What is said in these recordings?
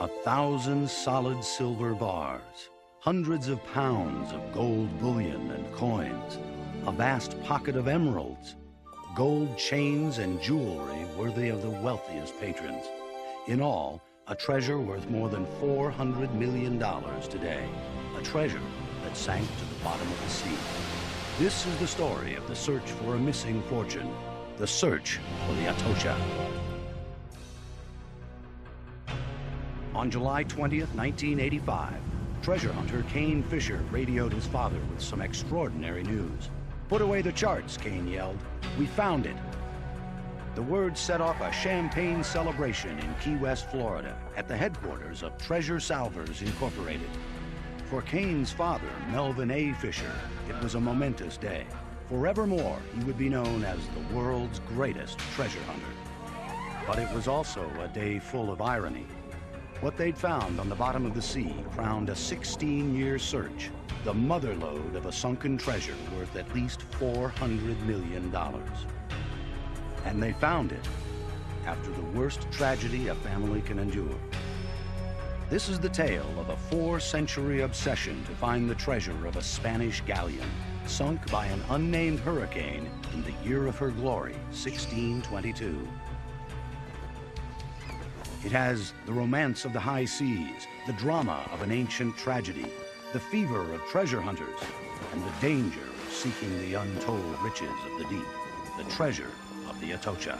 1,000 solid silver bars, hundreds of pounds of gold bullion and coins, a vast pocket of emeralds, gold chains and jewelry worthy of the wealthiest patrons. In all, a treasure worth more than $400 million today, a treasure that sank to the bottom of the sea. This is the story of the search for a missing fortune, the search for the Atocha. On July 20th, 1985, treasure hunter Kane Fisher radioed his father with some extraordinary news. "Put away the charts," Kane yelled. "We found it." The word set off a champagne celebration in Key West, Florida, at the headquarters of Treasure Salvers Incorporated. For Kane's father, Melvin A. Fisher, it was a momentous day. Forevermore, he would be known as the world's greatest treasure hunter. But it was also a day full of irony. What they'd found on the bottom of the sea crowned a 16-year search, the motherlode of a sunken treasure worth at least $400 million. And they found it after the worst tragedy a family can endure. This is the tale of a 4-century obsession to find the treasure of a Spanish galleon sunk by an unnamed hurricane in the year of her glory, 1622. It has the romance of the high seas, the drama of an ancient tragedy, the fever of treasure hunters, and the danger of seeking the untold riches of the deep, the treasure of the Atocha.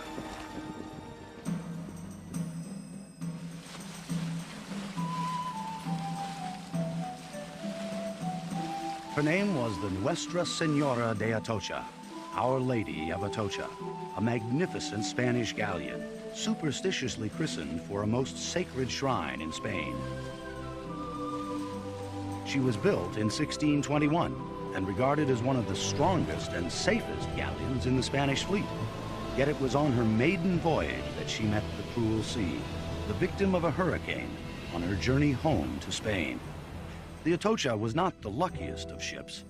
Her name was the Nuestra Señora de Atocha, Our Lady of Atocha, a magnificent Spanish galleon, superstitiously christened for a most sacred shrine in Spain. She was built in 1621 and regarded as one of the strongest and safest galleons in the Spanish fleet. Yet it was on her maiden voyage that she met the cruel sea, the victim of a hurricane on her journey home to Spain. The Atocha was not the luckiest of ships,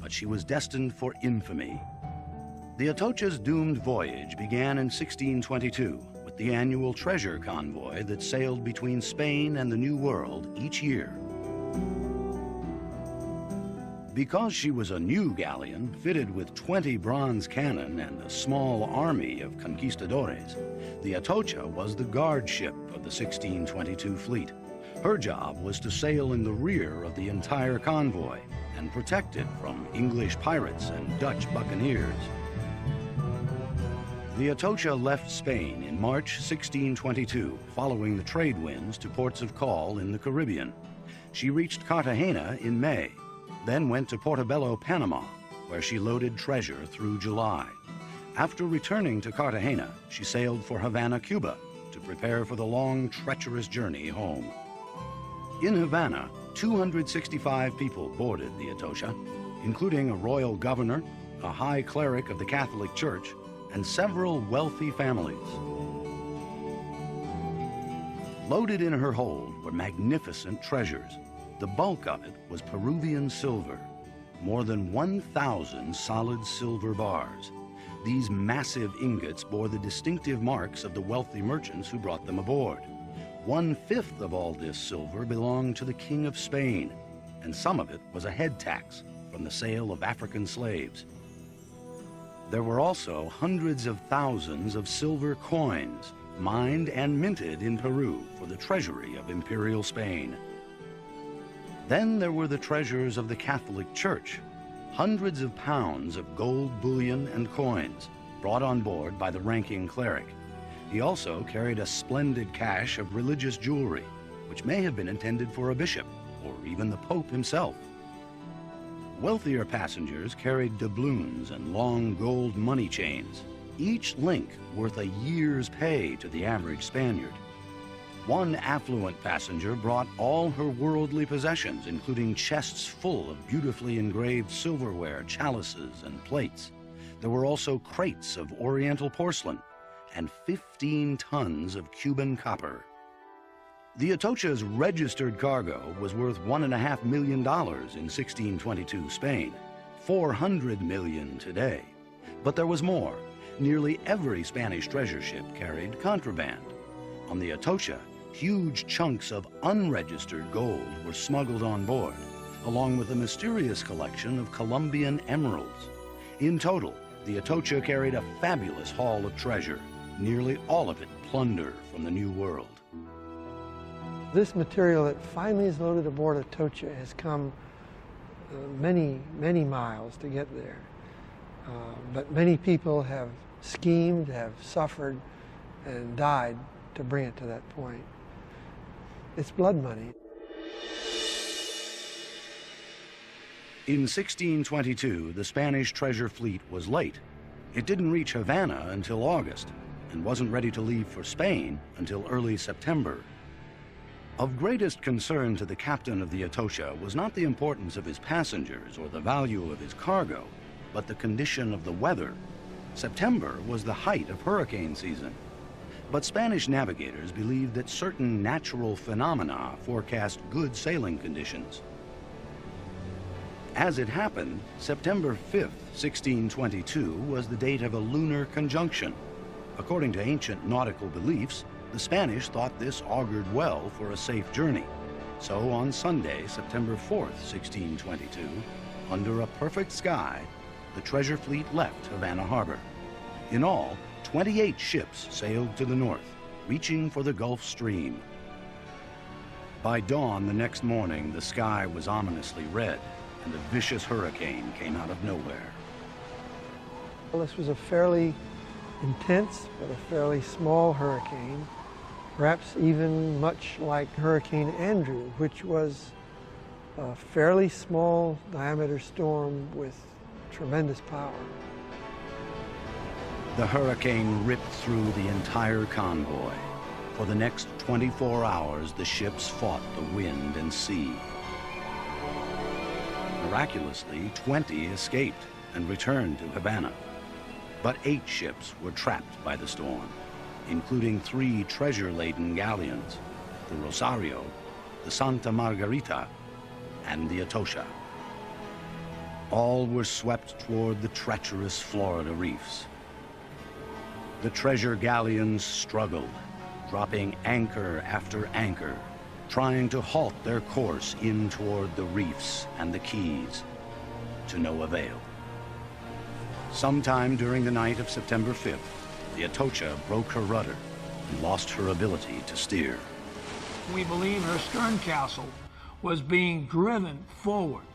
but she was destined for infamy. The Atocha's doomed voyage began in 1622 with the annual treasure convoy that sailed between Spain and the New World each year. Because she was a new galleon fitted with 20 bronze cannon and a small army of conquistadores, the Atocha was the guard ship of the 1622 fleet. Her job was to sail in the rear of the entire convoy and protect it from English pirates and Dutch buccaneers. The Atocha left Spain in March 1622, following the trade winds to ports of call in the Caribbean. She reached Cartagena in May, then went to Portobello, Panama, where she loaded treasure through July. After returning to Cartagena, she sailed for Havana, Cuba, to prepare for the long, treacherous journey home. In Havana, 265 people boarded the Atocha, including a royal governor, a high cleric of the Catholic Church, and several wealthy families. Loaded in her hold were magnificent treasures. The bulk of it was Peruvian silver, more than 1,000 solid silver bars. These massive ingots bore the distinctive marks of the wealthy merchants who brought them aboard. 1/5 of all this silver belonged to the King of Spain, and some of it was a head tax from the sale of African slaves. There were also hundreds of thousands of silver coins, mined and minted in Peru for the treasury of Imperial Spain. Then there were the treasures of the Catholic Church, hundreds of pounds of gold bullion and coins brought on board by the ranking cleric. He also carried a splendid cache of religious jewelry, which may have been intended for a bishop or even the Pope himself. Wealthier passengers carried doubloons and long gold money chains, each link worth a year's pay to the average Spaniard. One affluent passenger brought all her worldly possessions, including chests full of beautifully engraved silverware, chalices, and plates. There were also crates of Oriental porcelain and 15 tons of Cuban copper. The Atocha's registered cargo was worth $1.5 million in 1622 Spain, $400 million today. But there was more. Nearly every Spanish treasure ship carried contraband. On the Atocha, huge chunks of unregistered gold were smuggled on board, along with a mysterious collection of Colombian emeralds. In total, the Atocha carried a fabulous haul of treasure, nearly all of it plunder from the New World. This material that finally is loaded aboard Atocha has come many, many miles to get there. But many people have schemed, have suffered, and died to bring it to that point. It's blood money. In 1622, the Spanish treasure fleet was late. It didn't reach Havana until August and wasn't ready to leave for Spain until early September. Of greatest concern to the captain of the Atocha was not the importance of his passengers or the value of his cargo, but the condition of the weather. September was the height of hurricane season. But Spanish navigators believed that certain natural phenomena forecast good sailing conditions. As it happened, September 5th, 1622 was the date of a lunar conjunction. According to ancient nautical beliefs, the Spanish thought this augured well for a safe journey. So on Sunday, September 4th, 1622, under a perfect sky, the treasure fleet left Havana Harbor. In all, 28 ships sailed to the north, reaching for the Gulf Stream. By dawn the next morning, the sky was ominously red, and a vicious hurricane came out of nowhere. Well, this was a fairly intense but a fairly small hurricane, perhaps even much like Hurricane Andrew, which was a fairly small diameter storm with tremendous power. The hurricane ripped through the entire convoy. For the next 24 hours, the ships fought the wind and sea. Miraculously, 20 escaped and returned to Havana. But 8 ships were trapped by the storm, including 3 treasure-laden galleons, the Rosario, the Santa Margarita, and the Atocha. All were swept toward the treacherous Florida reefs. The treasure galleons struggled, dropping anchor after anchor, trying to halt their course in toward the reefs and the keys, to no avail. Sometime during the night of September 5th, the Atocha broke her rudder and lost her ability to steer. We believe her stern castle was being driven forward.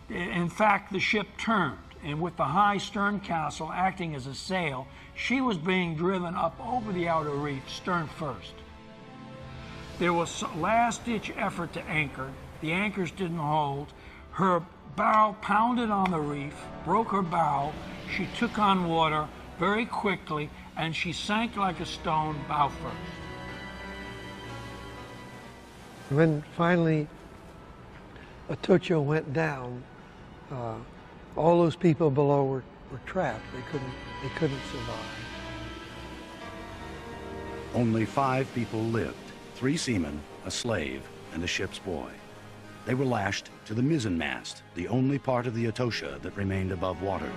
In fact, the ship turned, and with the high stern castle acting as a sail, she was being driven up over the outer reef, stern first. There was a last-ditch effort to anchor. The anchors didn't hold. Her bow pounded on the reef, broke her bow. She took on water very quickly, and she sank like a stone bow first. When finally Atocha went down, all those people below were trapped. They couldn't survive. Only 5 people lived, 3 seamen, a slave, and a ship's boy. They were lashed to the mizzenmast, the only part of the Atocha that remained above water.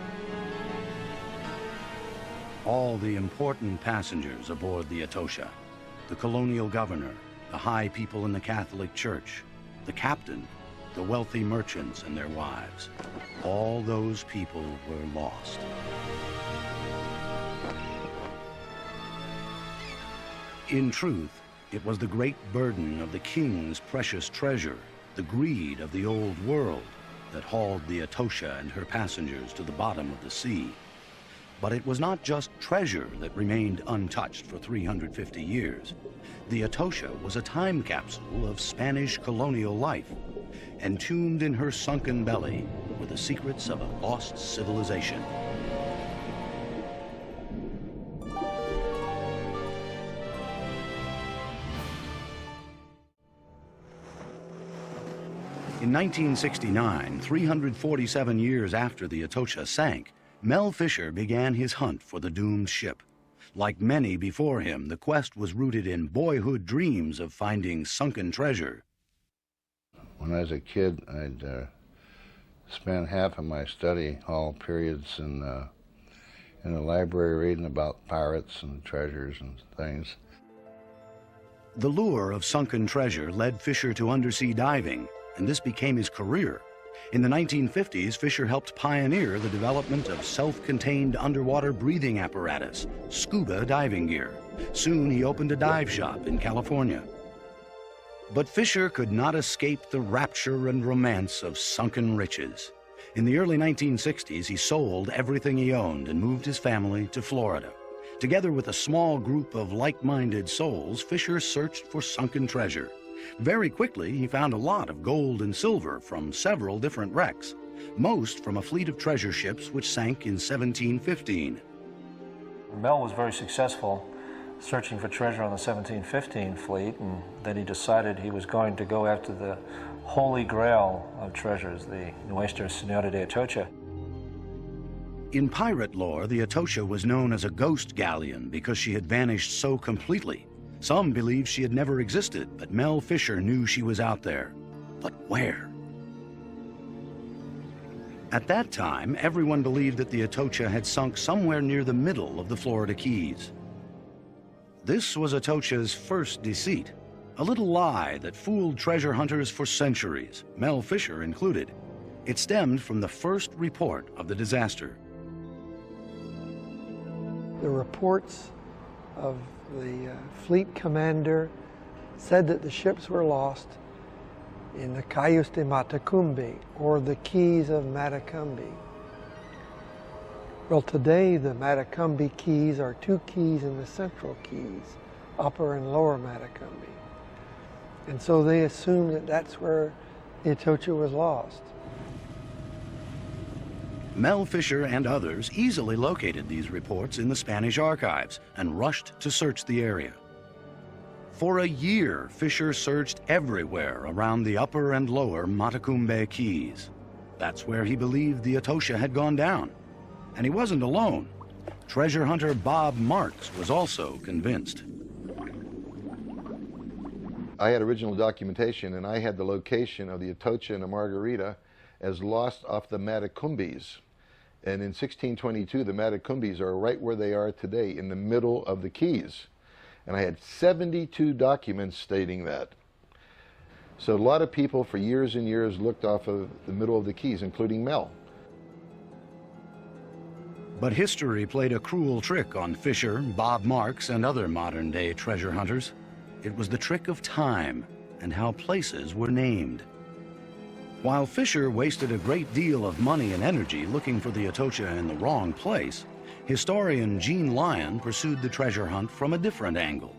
All the important passengers aboard the Atocha, the colonial governor, the high people in the Catholic Church, the captain, the wealthy merchants and their wives, all those people were lost. In truth, it was the great burden of the king's precious treasure, the greed of the old world, that hauled the Atocha and her passengers to the bottom of the sea. But it was not just treasure that remained untouched for 350 years. The Atocha was a time capsule of Spanish colonial life. Entombed in her sunken belly were the secrets of a lost civilization. In 1969, 347 years after the Atocha sank, Mel Fisher began his hunt for the doomed ship. Like many before him, the quest was rooted in boyhood dreams of finding sunken treasure. When I was a kid, I'd spend half of my study hall periods in the library reading about pirates and treasures and things. The lure of sunken treasure led Fisher to undersea diving, and this became his career. In the 1950s, Fisher helped pioneer the development of self-contained underwater breathing apparatus, scuba diving gear. Soon he opened a dive shop in California. But Fisher could not escape the rapture and romance of sunken riches. In the early 1960s, he sold everything he owned and moved his family to Florida. Together with a small group of like-minded souls, Fisher searched for sunken treasure. Very quickly, he found a lot of gold and silver from several different wrecks, most from a fleet of treasure ships which sank in 1715. Mel was very successful searching for treasure on the 1715 fleet, and then he decided he was going to go after the holy grail of treasures, the Nuestra Señora de Atocha. In pirate lore, the Atocha was known as a ghost galleon because she had vanished so completely. Some believed she had never existed, but Mel Fisher knew she was out there. But where? At that time, everyone believed that the Atocha had sunk somewhere near the middle of the Florida Keys. This was Atocha's first deceit, a little lie that fooled treasure hunters for centuries, Mel Fisher included. It stemmed from the first report of the disaster. The reports of the fleet commander said that the ships were lost in the Cayos de Matacumbe, or the Keys of Matacumbe. Well, today the Matacumbe Keys are two keys in the Central Keys, Upper and Lower Matacumbe. And so they assumed that that's where the Atocha was lost. Mel Fisher and others easily located these reports in the Spanish archives and rushed to search the area. For a year, Fisher searched everywhere around the Upper and Lower Matacumbe Keys. That's where he believed the Atocha had gone down. And he wasn't alone. Treasure hunter Bob Marks was also convinced. I had original documentation, and I had the location of the Atocha and the Margarita as lost off the Matacumbes. And in 1622, the Matacumbes are right where they are today, in the middle of the Keys. And I had 72 documents stating that. So a lot of people for years and years looked off of the middle of the Keys, including Mel. But history played a cruel trick on Fisher, Bob Marks, and other modern-day treasure hunters. It was the trick of time and how places were named. While Fisher wasted a great deal of money and energy looking for the Atocha in the wrong place, historian Gene Lyon pursued the treasure hunt from a different angle.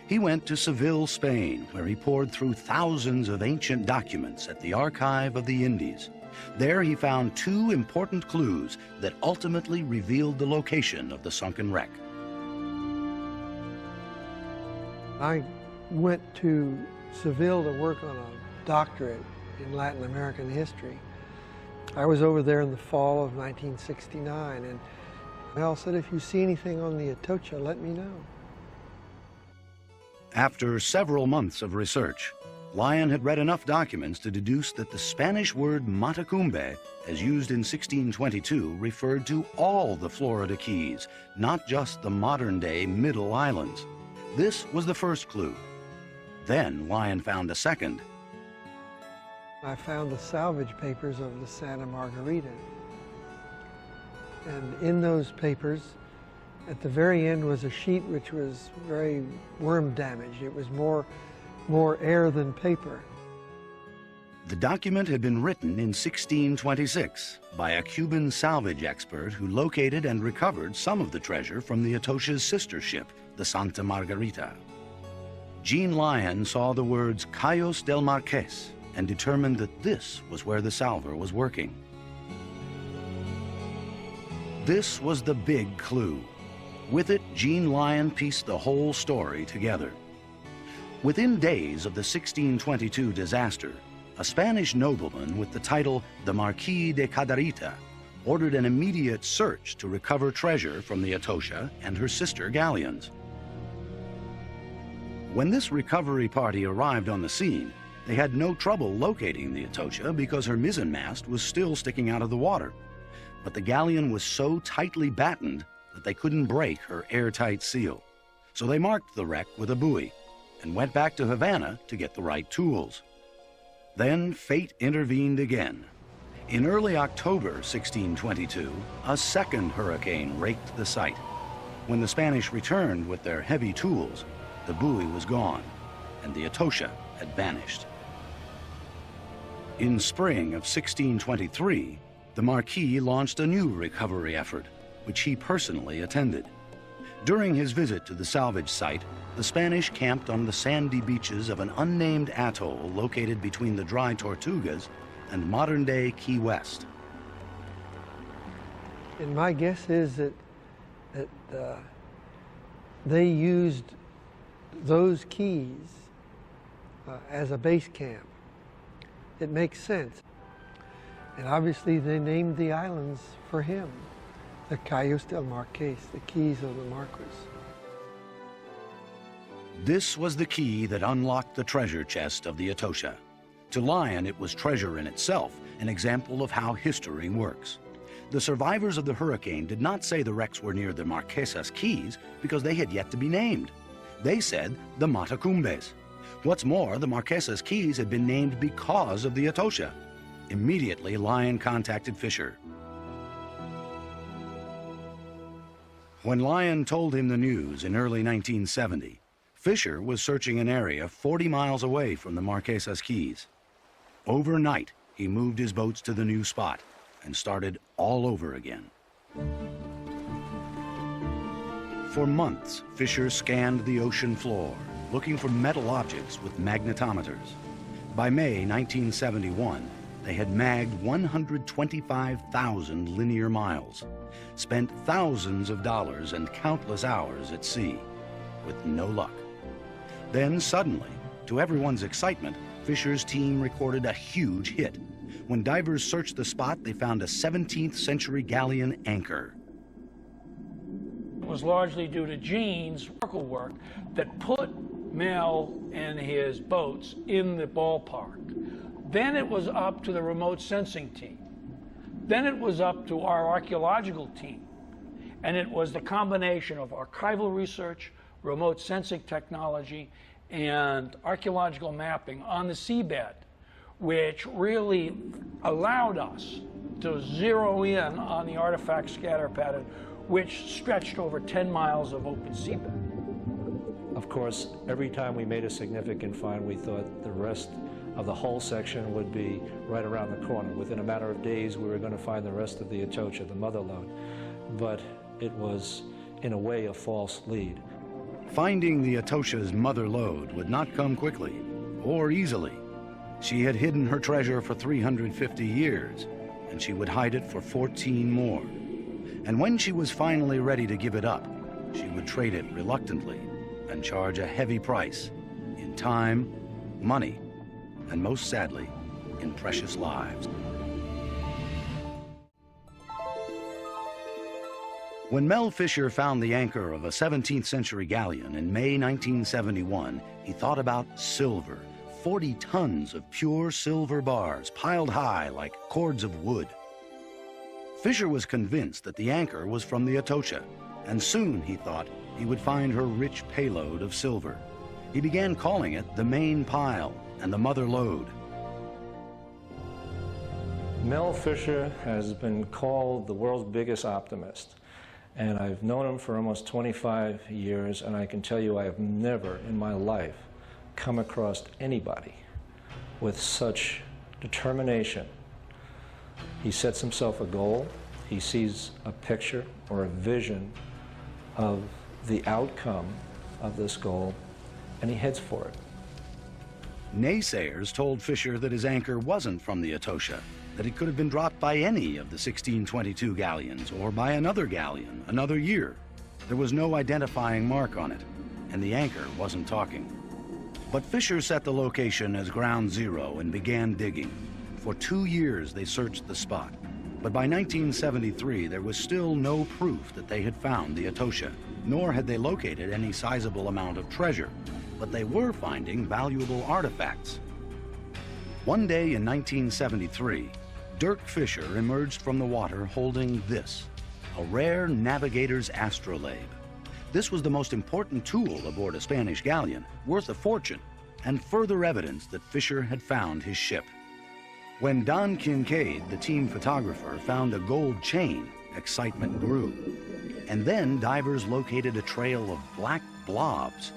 He went to Seville, Spain, where he pored through thousands of ancient documents at the Archive of the Indies. There he found two important clues that ultimately revealed the location of the sunken wreck. I went to Seville to work on a doctorate in Latin American history. I was over there in the fall of 1969, and Mel said, if you see anything on the Atocha, let me know. After several months of research, Lyon had read enough documents to deduce that the Spanish word Matacumbe, as used in 1622, referred to all the Florida Keys, not just the modern-day Middle Islands. This was the first clue. Then Lyon found a second. I found the salvage papers of the Santa Margarita. And in those papers, at the very end was a sheet which was very worm damaged. It was more air than paper. The document had been written in 1626 by a Cuban salvage expert who located and recovered some of the treasure from the Atocha's sister ship, the Santa Margarita. Gene Lyon saw the words Cayos del Marqués and determined that this was where the salver was working. This was the big clue. With it, Gene Lyon pieced the whole story together. Within days of the 1622 disaster, a Spanish nobleman with the title the Marquis de Cadereyta ordered an immediate search to recover treasure from the Atocha and her sister galleons. When this recovery party arrived on the scene, they had no trouble locating the Atocha because her mizzenmast was still sticking out of the water. But the galleon was so tightly battened that they couldn't break her airtight seal. So they marked the wreck with a buoy, and went back to Havana to get the right tools. Then fate intervened again. In early October 1622, a second hurricane raked the site. When the Spanish returned with their heavy tools, the buoy was gone, and the Atocha had vanished. In spring of 1623, the Marquis launched a new recovery effort, which he personally attended. During his visit to the salvage site, the Spanish camped on the sandy beaches of an unnamed atoll located between the dry Tortugas and modern-day Key West. And my guess is that they used those keys as a base camp. It makes sense. And obviously they named the islands for him, the Cayos del Marqués, the keys of the Marquis. This was the key that unlocked the treasure chest of the Atocha. To Lyon, it was treasure in itself, an example of how history works. The survivors of the hurricane did not say the wrecks were near the Marquesas Keys because they had yet to be named. They said the Matacumbes. What's more, the Marquesas Keys had been named because of the Atocha. Immediately, Lyon contacted Fisher. When Lyon told him the news in early 1970, Fisher was searching an area 40 miles away from the Marquesas Keys. Overnight, he moved his boats to the new spot and started all over again. For months, Fisher scanned the ocean floor, looking for metal objects with magnetometers. By May 1971, they had magged 125,000 linear miles, spent thousands of dollars and countless hours at sea, with no luck. Then suddenly, to everyone's excitement, Fisher's team recorded a huge hit. When divers searched the spot, they found a 17th century galleon anchor. It was largely due to Gene's work that put Mel and his boats in the ballpark. Then it was up to the remote sensing team. Then it was up to our archaeological team. And it was the combination of archival research, remote sensing technology, and archaeological mapping on the seabed, which really allowed us to zero in on the artifact scatter pattern, which stretched over 10 miles of open seabed. Of course, every time we made a significant find, we thought the rest of the whole section would be right around the corner. Within a matter of days, we were going to find the rest of the Atocha, the mother lode. But it was, in a way, a false lead. Finding the Atocha's mother lode would not come quickly or easily. She had hidden her treasure for 350 years, and she would hide it for 14 more. And when she was finally ready to give it up, she would trade it reluctantly and charge a heavy price in time, money, and most sadly, in precious lives. When Mel Fisher found the anchor of a 17th century galleon in May 1971, he thought about silver, 40 tons of pure silver bars piled high like cords of wood. Fisher was convinced that the anchor was from the Atocha, and soon, he thought, he would find her rich payload of silver. He began calling it the main pile and the mother lode. Mel Fisher has been called the world's biggest optimist. And I've known him for almost 25 years, and I can tell you I have never in my life come across anybody with such determination. He sets himself a goal, he sees a picture or a vision of the outcome of this goal, and he heads for it. Naysayers told Fisher that his anchor wasn't from the Atocha, that it could have been dropped by any of the 1622 galleons or by another galleon another year. There was no identifying mark on it, and the anchor wasn't talking. But Fisher set the location as ground zero and began digging. For 2 years they searched the spot, but by 1973 there was still no proof that they had found the Atocha, nor had they located any sizable amount of treasure, but they were finding valuable artifacts. One day in 1973, Dirk Fisher emerged from the water holding this, a rare navigator's astrolabe. This was the most important tool aboard a Spanish galleon, worth a fortune, and further evidence that Fisher had found his ship. When Don Kincaid, the team photographer, found a gold chain, excitement grew. And then divers located a trail of black blobs,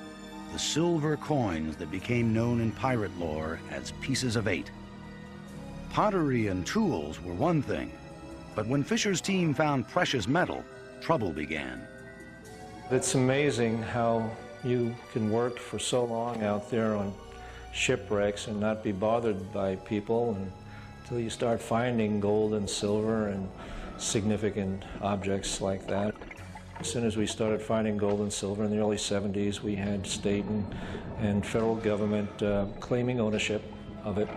the silver coins that became known in pirate lore as pieces of 8. Pottery and tools were one thing, but when Fisher's team found precious metal, trouble began. It's amazing how you can work for so long out there on shipwrecks and not be bothered by people until you start finding gold and silver and significant objects like that. As soon as we started finding gold and silver in the early 70s, we had state and federal government claiming ownership of it.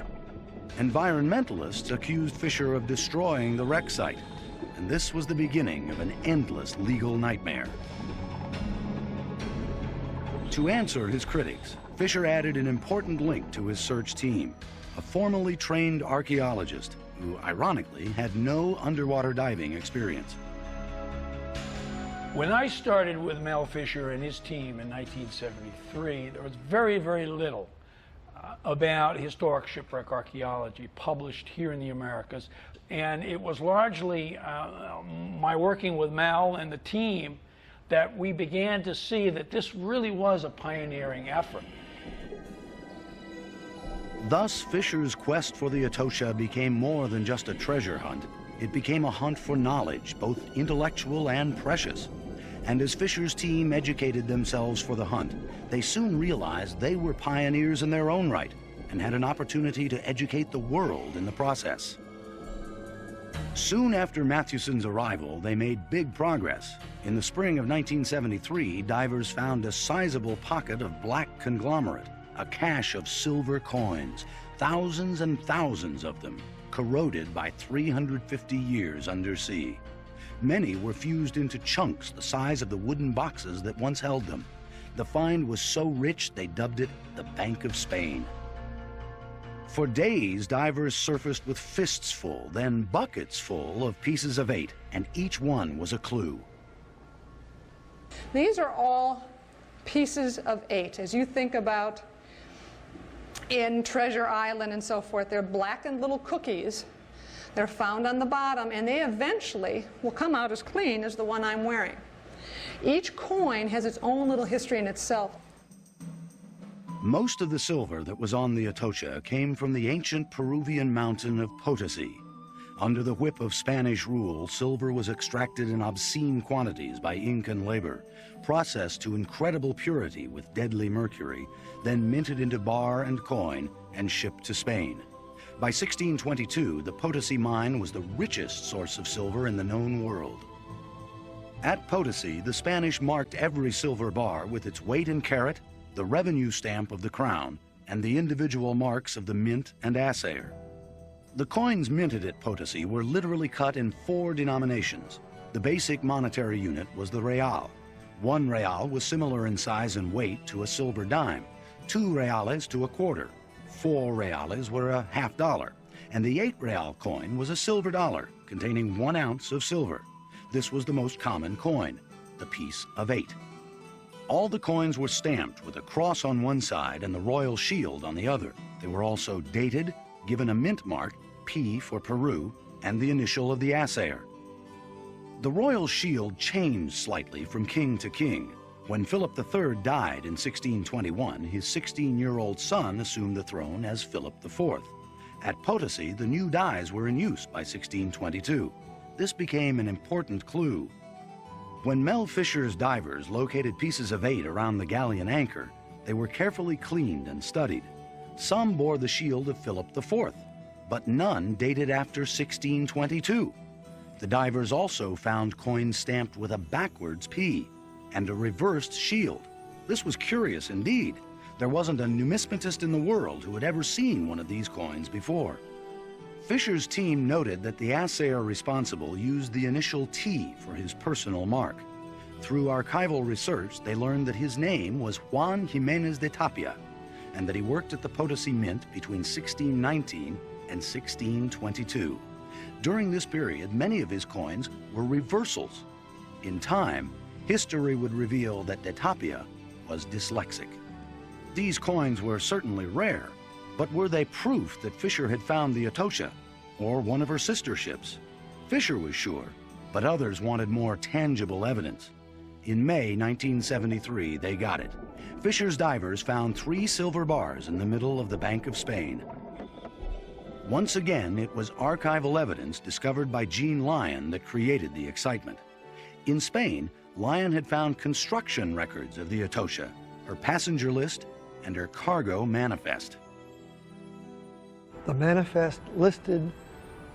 Environmentalists accused Fisher of destroying the wreck site, and this was the beginning of an endless legal nightmare. To answer his critics, Fisher added an important link to his search team, a formally trained archaeologist who, ironically, had no underwater diving experience. When I started with Mel Fisher and his team in 1973, there was very, very little about historic shipwreck archaeology published here in the Americas. And it was largely my working with Mel and the team that we began to see that this really was a pioneering effort. Thus, Fisher's quest for the Atocha became more than just a treasure hunt. It became a hunt for knowledge, both intellectual and precious. And as Fisher's team educated themselves for the hunt, they soon realized they were pioneers in their own right and had an opportunity to educate the world in the process. Soon after Matthewson's arrival, they made big progress. In the spring of 1973, divers found a sizable pocket of black conglomerate, a cache of silver coins, thousands and thousands of them, corroded by 350 years undersea. Many were fused into chunks the size of the wooden boxes that once held them. The find was so rich they dubbed it the Bank of Spain. For days, divers surfaced with fists full, then buckets full of pieces of 8, and each one was a clue. These are all pieces of 8. As you think about in Treasure Island and so forth, they're blackened little cookies. They're found on the bottom, and they eventually will come out as clean as the one I'm wearing. Each coin has its own little history in itself. Most of the silver that was on the Atocha came from the ancient Peruvian mountain of Potosi. Under the whip of Spanish rule, silver was extracted in obscene quantities by Incan labor, processed to incredible purity with deadly mercury, then minted into bar and coin and shipped to Spain. By 1622, the Potosi mine was the richest source of silver in the known world. At Potosi, the Spanish marked every silver bar with its weight in carat, the revenue stamp of the crown, and the individual marks of the mint and assayer. The coins minted at Potosi were literally cut in 4 denominations. The basic monetary unit was the real. 1 real was similar in size and weight to a silver dime, 2 reales to a quarter, 4 reales were a half dollar, and the 8 real coin was a silver dollar containing 1 ounce of silver. This was the most common coin, the piece of 8. All the coins were stamped with a cross on one side and the royal shield on the other. They were also dated, given a mint mark, P for Peru, and the initial of the assayer. The royal shield changed slightly from king to king. When Philip III died in 1621, his 16-year-old son assumed the throne as Philip IV. At Potosi, the new dies were in use by 1622. This became an important clue. When Mel Fisher's divers located pieces of 8 around the galleon anchor, they were carefully cleaned and studied. Some bore the shield of Philip IV, but none dated after 1622. The divers also found coins stamped with a backwards P and a reversed shield. This was curious indeed. There wasn't a numismatist in the world who had ever seen one of these coins before. Fisher's team noted that the assayer responsible used the initial T for his personal mark. Through archival research, they learned that his name was Juan Jimenez de Tapia, and that he worked at the Potosi Mint between 1619 and 1622. During this period, many of his coins were reversals. In time, history would reveal that Atocha was dyslexic. These coins were certainly rare, but were they proof that Fisher had found the Atocha, or one of her sister ships? Fisher was sure, but others wanted more tangible evidence. In May 1973, they got it. Fisher's divers found 3 silver bars in the middle of the Bank of Spain. Once again, it was archival evidence discovered by Jean Lyon that created the excitement. In Spain, Lyon had found construction records of the Atocha, her passenger list, and her cargo manifest. The manifest listed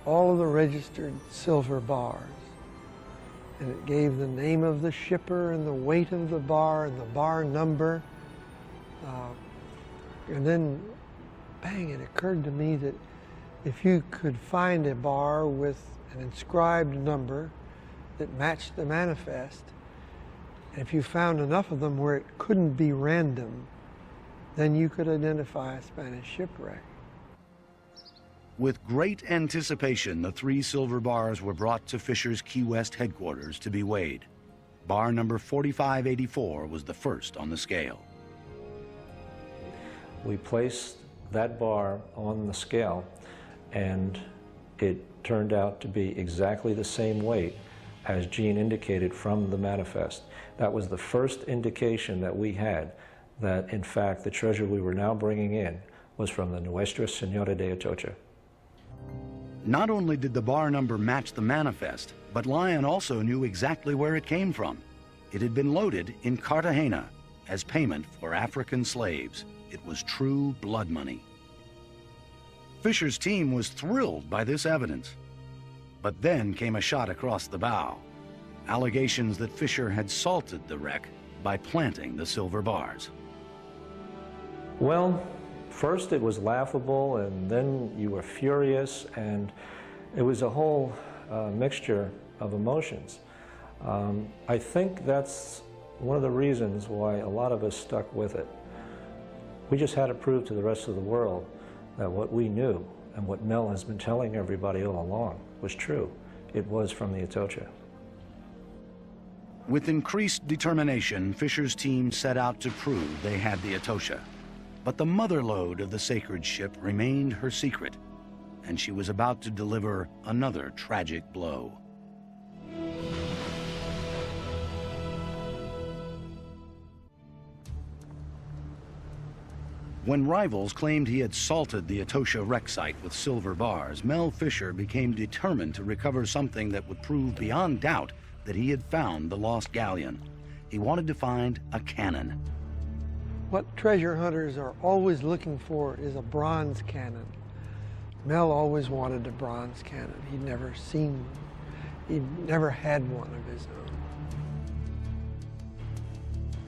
all of the registered silver bars, and it gave the name of the shipper and the weight of the bar and the bar number. And then, bang, it occurred to me that if you could find a bar with an inscribed number that matched the manifest, and if you found enough of them where it couldn't be random, then you could identify a Spanish shipwreck. With great anticipation, the 3 silver bars were brought to Fisher's Key West headquarters to be weighed. Bar number 4584 was the first on the scale. We placed that bar on the scale, and it turned out to be exactly the same weight as Jean indicated from the manifest. That was the first indication that we had that, in fact, the treasure we were now bringing in was from the Nuestra Señora de Atocha. Not only did the bar number match the manifest, but Lyon also knew exactly where it came from. It had been loaded in Cartagena as payment for African slaves. It was true blood money. Fisher's team was thrilled by this evidence. But then came a shot across the bow. Allegations that Fisher had salted the wreck by planting the silver bars. Well, first it was laughable, and then you were furious, and it was a whole mixture of emotions. I think that's one of the reasons why a lot of us stuck with it. We just had to prove to the rest of the world that what we knew and what Mel has been telling everybody all along was true. It was from the Atocha. With increased determination, Fisher's team set out to prove they had the Atocha. But the mother lode of the sacred ship remained her secret, and she was about to deliver another tragic blow. When rivals claimed he had salted the Atocha wreck site with silver bars, Mel Fisher became determined to recover something that would prove beyond doubt that he had found the lost galleon. He wanted to find a cannon. What treasure hunters are always looking for is a bronze cannon. Mel always wanted a bronze cannon. He'd never had one of his own.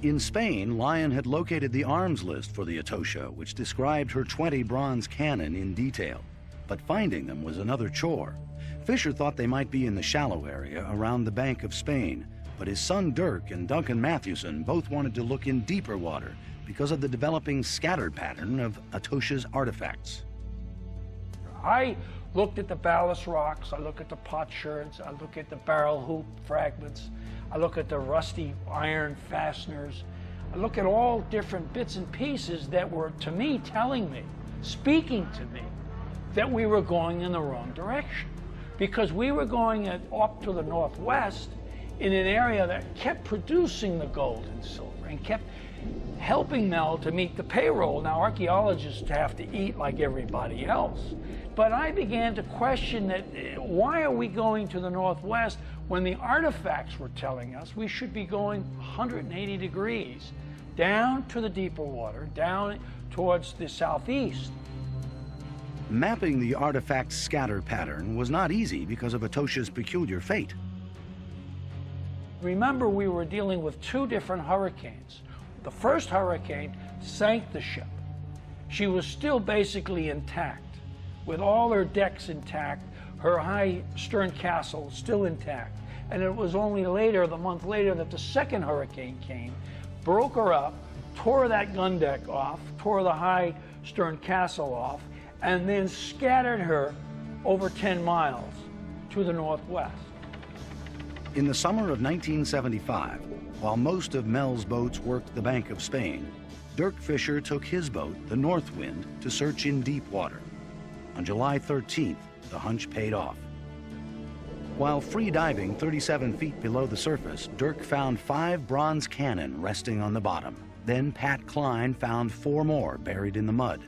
In Spain, Lyon had located the arms list for the Atocha, which described her 20 bronze cannon in detail. But finding them was another chore. Fisher thought they might be in the shallow area around the Bank of Spain, but his son Dirk and Duncan Mathewson both wanted to look in deeper water because of the developing scatter pattern of Atocha's artifacts. I looked at the ballast rocks, I look at the potsherds, I look at the barrel hoop fragments, I look at the rusty iron fasteners, I look at all different bits and pieces that were, to me, telling me, speaking to me, that we were going in the wrong direction. Because we were going up to the northwest in an area that kept producing the gold and silver and kept helping Mel to meet the payroll. Now, archaeologists have to eat like everybody else. But I began to question that, why are we going to the northwest when the artifacts were telling us we should be going 180 degrees down to the deeper water, down towards the southeast? Mapping the artifact's scatter pattern was not easy because of Atocha's peculiar fate. Remember, we were dealing with 2 different hurricanes. The first hurricane sank the ship. She was still basically intact, with all her decks intact, her high stern castle still intact. And it was only later, the month later, that the second hurricane came, broke her up, tore that gun deck off, tore the high stern castle off, and then scattered her over 10 miles to the northwest. In the summer of 1975, While most of Mel's boats worked the Bank of Spain, Dirk Fisher took his boat, the North Wind, to search in deep water. On July 13th, the hunch paid off. While free diving 37 feet below the surface, Dirk found 5 bronze cannon resting on the bottom. Then Pat Klein found 4 more buried in the mud.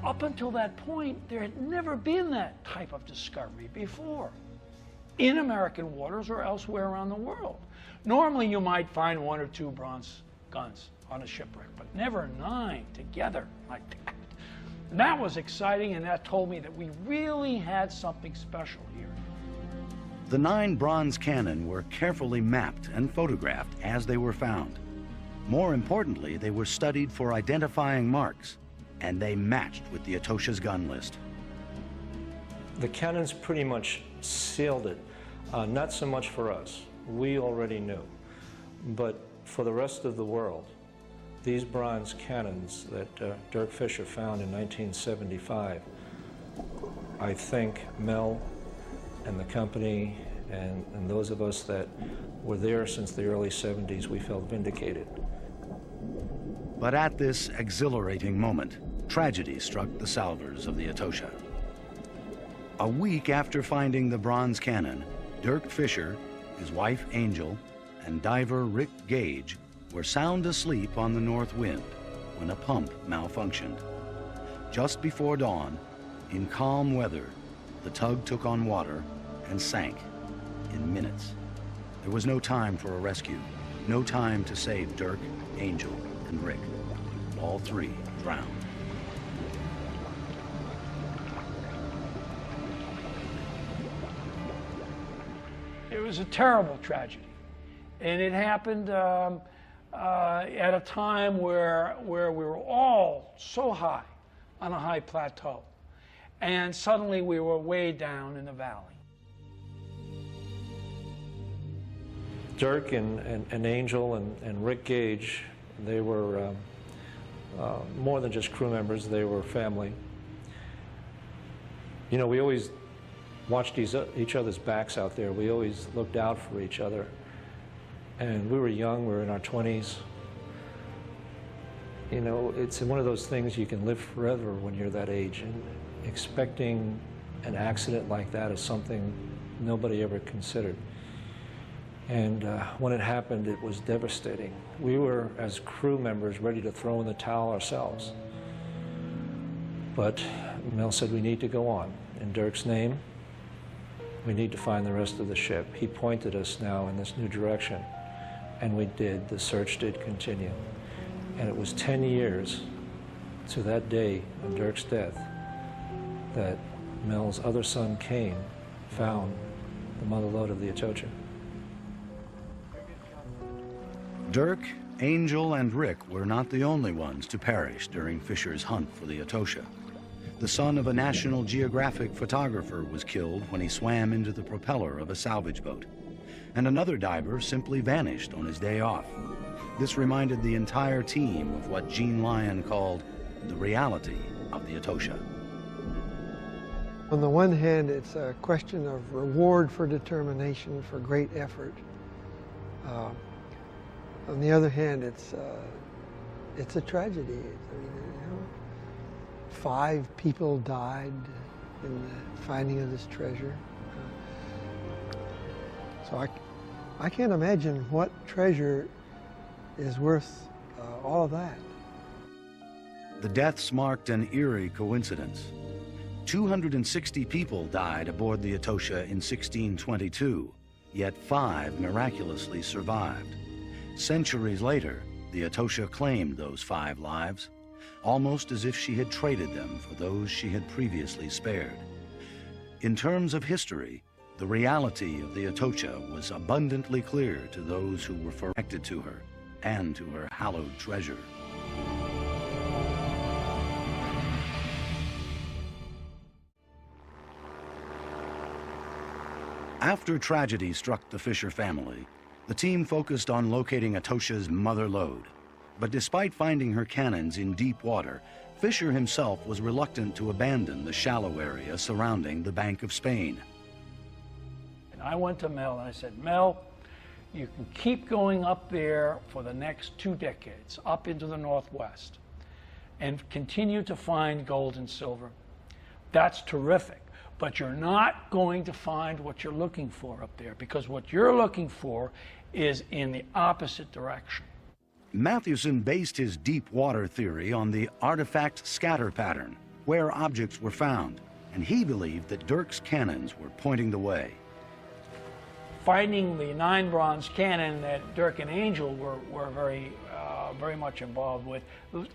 Up until that point, there had never been that type of discovery before in American waters or elsewhere around the world. Normally, you might find 1 or 2 bronze guns on a shipwreck, but never 9 together like that. And that was exciting, and that told me that we really had something special here. The 9 bronze cannon were carefully mapped and photographed as they were found. More importantly, they were studied for identifying marks, and they matched with the Atocha's gun list. The cannons pretty much sealed it, not so much for us. We already knew. But for the rest of the world, these bronze cannons that Dirk Fisher found in 1975, I think Mel and the company and those of us that were there since the early 70s, we felt vindicated. But at this exhilarating moment, tragedy struck the salvors of the Atocha. A week after finding the bronze cannon, Dirk Fisher, his wife Angel, and diver Rick Gage were sound asleep on the North Wind when a pump malfunctioned. Just before dawn, in calm weather, the tug took on water and sank in minutes. There was no time for a rescue, no time to save Dirk, Angel, and Rick. All 3 drowned. It was a terrible tragedy, and it happened at a time where we were all so high on a high plateau, and suddenly we were way down in the valley. Dirk and Angel and Rick Gage, they were more than just crew members, they were family. You know, we always watched each other's backs out there. We always looked out for each other. And we were young, we were in our 20s. You know, it's one of those things you can live forever when you're that age. And expecting an accident like that is something nobody ever considered. And when it happened, it was devastating. We were, as crew members, ready to throw in the towel ourselves. But Mel said, we need to go on. In Dirk's name, we need to find the rest of the ship. He pointed us now in this new direction, and we did. The search did continue. And it was 10 years to that day of Dirk's death that Mel's other son, Kane, found the mother lode of the Atocha. Dirk, Angel, and Rick were not the only ones to perish during Fisher's hunt for the Atocha. The son of a National Geographic photographer was killed when he swam into the propeller of a salvage boat. And another diver simply vanished on his day off. This reminded the entire team of what Gene Lyon called the reality of the Atocha. On the one hand, it's a question of reward for determination, for great effort. On the other hand, it's a tragedy. I mean, you know, 5 people died in the finding of this treasure. So I can't imagine what treasure is worth all of that. The deaths marked an eerie coincidence. 260 people died aboard the Atocha in 1622, yet 5 miraculously survived. Centuries later, the Atocha claimed those 5 lives, almost as if she had traded them for those she had previously spared. In terms of history, the reality of the Atocha was abundantly clear to those who were connected to her and to her hallowed treasure. After tragedy struck the Fisher family, the team focused on locating Atocha's mother lode. But despite finding her cannons in deep water, Fisher himself was reluctant to abandon the shallow area surrounding the Bank of Spain. And I went to Mel and I said, Mel, You can keep going up there for the next 2 decades, up into the Northwest, and continue to find gold and silver. That's terrific. But you're not going to find what you're looking for up there, because what you're looking for is in the opposite direction. Mathewson based his deep water theory on the artifact scatter pattern, where objects were found, and he believed that Dirk's cannons were pointing the way. Finding the 9 bronze cannon that Dirk and Angel were very much involved with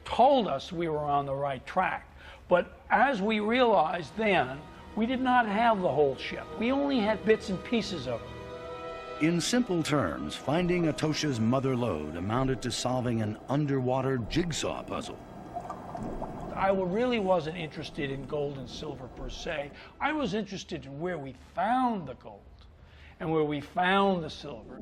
told us we were on the right track. But as we realized then, we did not have the whole ship. We only had bits and pieces of it. In simple terms, finding Atocha's mother lode amounted to solving an underwater jigsaw puzzle. I really wasn't interested in gold and silver per se. I was interested in where we found the gold and where we found the silver.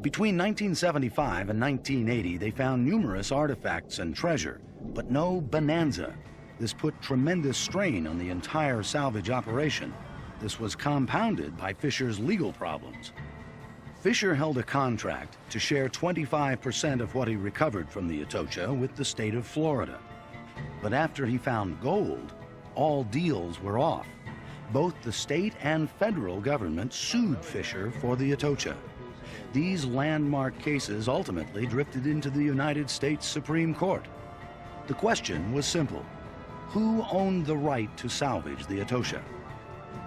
Between 1975 and 1980, they found numerous artifacts and treasure, but no bonanza. This put tremendous strain on the entire salvage operation. This was compounded by Fisher's legal problems. Fisher held a contract to share 25% of what he recovered from the Atocha with the state of Florida. But after he found gold, all deals were off. Both the state and federal government sued Fisher for the Atocha. These landmark cases ultimately drifted into the United States Supreme Court. The question was simple. Who owned the right to salvage the Atocha?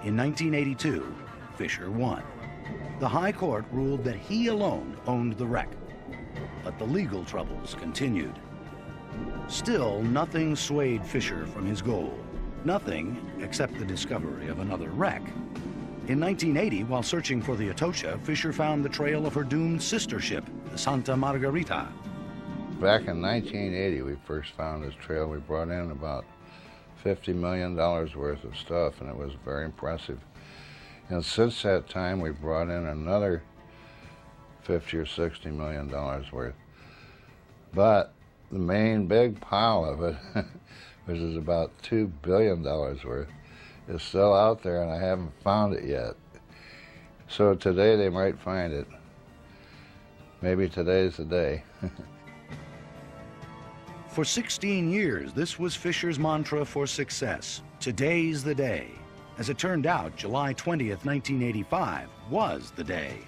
In 1982, Fisher won. The High Court ruled that he alone owned the wreck, but the legal troubles continued. Still, nothing swayed Fisher from his goal. Nothing except the discovery of another wreck. In 1980, while searching for the Atocha, Fisher found the trail of her doomed sister ship, the Santa Margarita. Back in 1980, we first found this trail. We brought in about $50 million worth of stuff, and it was very impressive. And since that time, we brought in another $50 or $60 million worth. But the main big pile of it, which is about $2 billion worth, is still out there, and I haven't found it yet. So today they might find it. Maybe today's the day. For 16 years, this was Fisher's mantra for success. Today's the day. As it turned out, July 20th, 1985 was the day.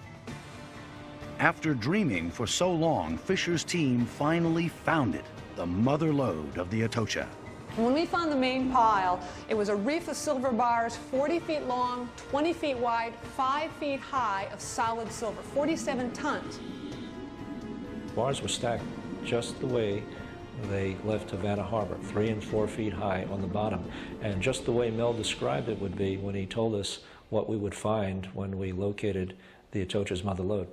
After dreaming for so long, Fisher's team finally found it, the mother lode of the Atocha. When we found the main pile, it was a reef of silver bars 40 feet long, 20 feet wide, 5 feet high of solid silver, 47 tons. Bars were stacked just the way they left Havana Harbor, 3 and 4 feet high on the bottom. And just the way Mel described it would be when he told us what we would find when we located the Atocha's mother lode.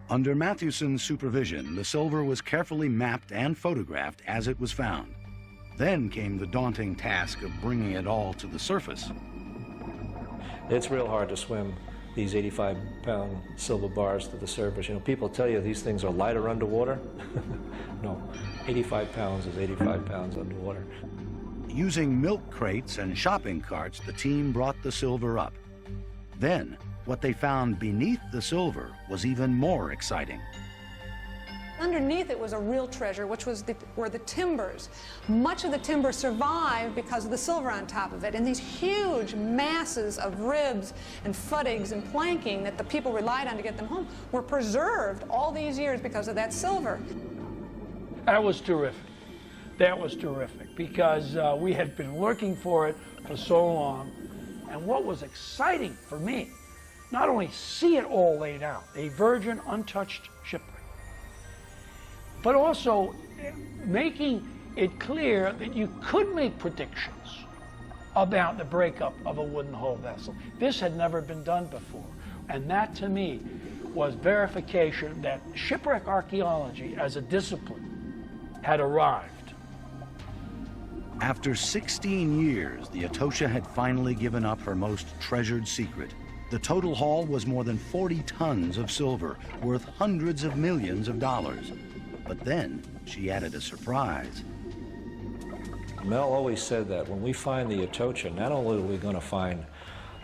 Under Mathewson's supervision, the silver was carefully mapped and photographed as it was found. Then came the daunting task of bringing it all to the surface. It's real hard to swim these 85-pound silver bars to the surface. You know, people tell you these things are lighter underwater. No, 85 pounds is 85 pounds underwater. Using milk crates and shopping carts, the team brought the silver up. Then, what they found beneath the silver was even more exciting. Underneath it was a real treasure, which were the timbers. Much of the timber survived because of the silver on top of it, and these huge masses of ribs and footings and planking that the people relied on to get them home were preserved all these years because of that silver. That was terrific. That was terrific because we had been looking for it for so long. And what was exciting for me, not only see it all laid out, a virgin, untouched shipwreck, but also making it clear that you could make predictions about the breakup of a wooden hull vessel. This had never been done before. And that, to me, was verification that shipwreck archaeology as a discipline had arrived. After 16 years, the Atocha had finally given up her most treasured secret. The total haul was more than 40 tons of silver, worth hundreds of millions of dollars. But then she added a surprise. Mel always said that when we find the Atocha, not only are we going to find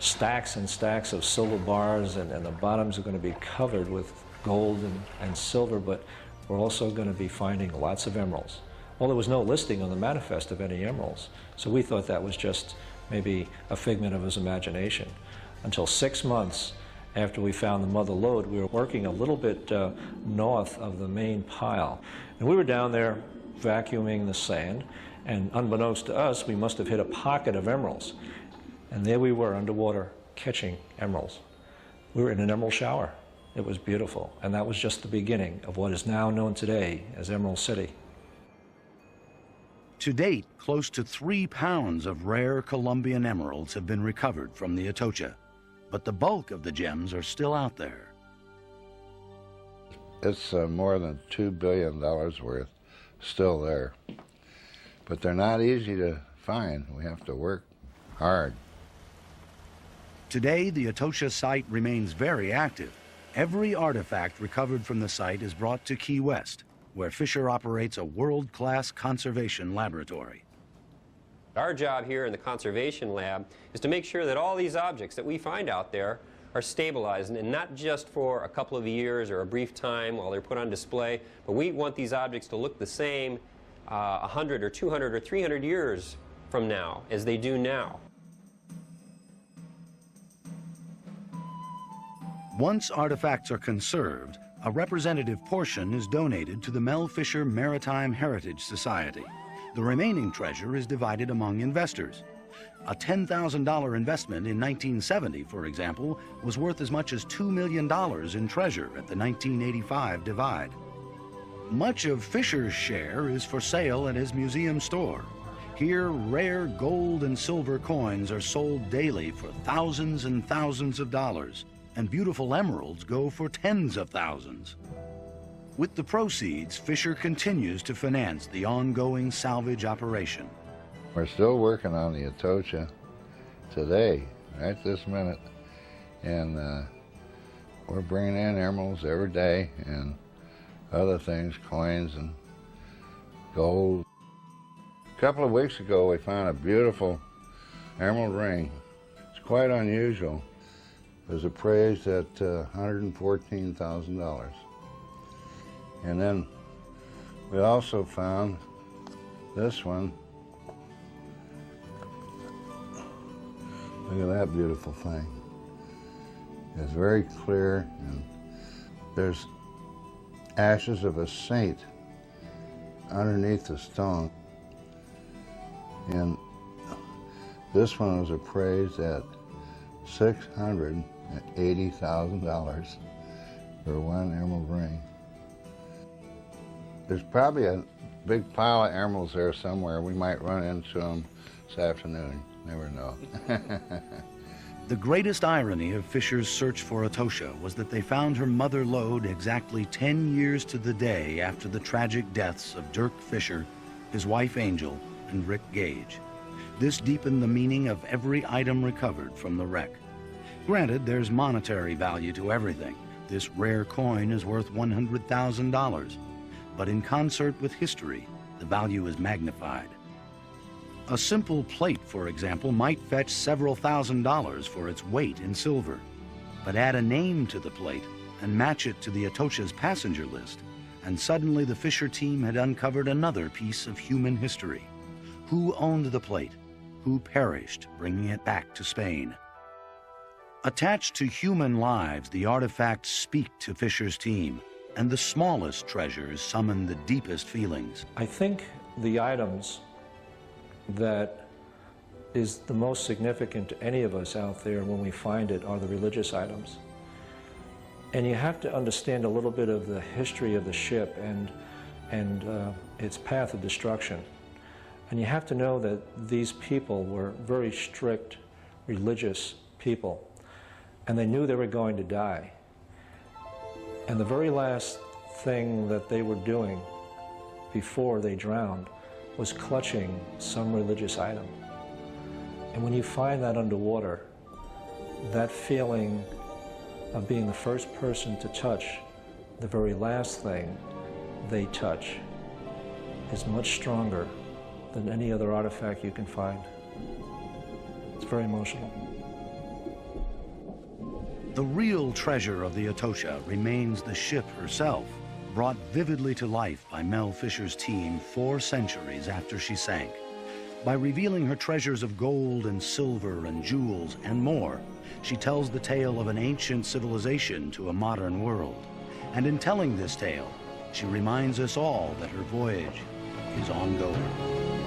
stacks and stacks of silver bars, and the bottoms are going to be covered with gold and silver, but we're also going to be finding lots of emeralds. Well, there was no listing on the manifest of any emeralds, so we thought that was just maybe a figment of his imagination. Until 6 months after we found the mother lode, we were working a little bit north of the main pile. And we were down there vacuuming the sand, and unbeknownst to us, we must have hit a pocket of emeralds. And there we were underwater catching emeralds. We were in an emerald shower. It was beautiful, and that was just the beginning of what is now known today as Emerald City. To date, close to 3 pounds of rare Colombian emeralds have been recovered from the Atocha, but the bulk of the gems are still out there. It's more than $2 billion worth still there. But they're not easy to find. We have to work hard. Today, the Atocha site remains very active. Every artifact recovered from the site is brought to Key West, where Fisher operates a world-class conservation laboratory. Our job here in the conservation lab is to make sure that all these objects that we find out there are stabilized, and not just for a couple of years or a brief time while they're put on display, but we want these objects to look the same 100 or 200 or 300 years from now as they do now. Once artifacts are conserved, a representative portion is donated to the Mel Fisher Maritime Heritage Society. The remaining treasure is divided among investors. A $10,000 investment in 1970, for example, was worth as much as $2 million in treasure at the 1985 divide. Much of Fisher's share is for sale at his museum store. Here, rare gold and silver coins are sold daily for thousands and thousands of dollars, and beautiful emeralds go for tens of thousands. With the proceeds, Fisher continues to finance the ongoing salvage operation. We're still working on the Atocha today, right this minute, and we're bringing in emeralds every day and other things, coins and gold. A couple of weeks ago, we found a beautiful emerald ring. It's quite unusual. It was appraised at $114,000. And then we also found this one. Look at that beautiful thing. It's very clear, and there's ashes of a saint underneath the stone. And this one was appraised at $680,000 for one emerald ring. There's probably a big pile of emeralds there somewhere. We might run into them this afternoon. Never know. The greatest irony of Fisher's search for Atocha was that they found her mother lode exactly 10 years to the day after the tragic deaths of Dirk Fisher, his wife Angel, and Rick Gage. This deepened the meaning of every item recovered from the wreck. Granted, there's monetary value to everything. This rare coin is worth $100,000. But in concert with history, the value is magnified. A simple plate, for example, might fetch several $1,000s for its weight in silver. But add a name to the plate and match it to the Atocha's passenger list, and suddenly the Fisher team had uncovered another piece of human history. Who owned the plate? Who perished bringing it back to Spain? Attached to human lives, the artifacts speak to Fisher's team, and the smallest treasures summon the deepest feelings. I think the items that is the most significant to any of us out there when we find it are the religious items. And you have to understand a little bit of the history of the ship and its path of destruction. And you have to know that these people were very strict religious people, and they knew they were going to die. And the very last thing that they were doing before they drowned was clutching some religious item. And when you find that underwater, that feeling of being the first person to touch the very last thing they touch is much stronger than any other artifact you can find. It's very emotional. the real treasure of the Atocha remains the ship herself, brought vividly to life by Mel Fisher's team 4 centuries after she sank. By revealing her treasures of gold and silver and jewels and more, she tells the tale of an ancient civilization to a modern world. And in telling this tale, she reminds us all that her voyage is ongoing.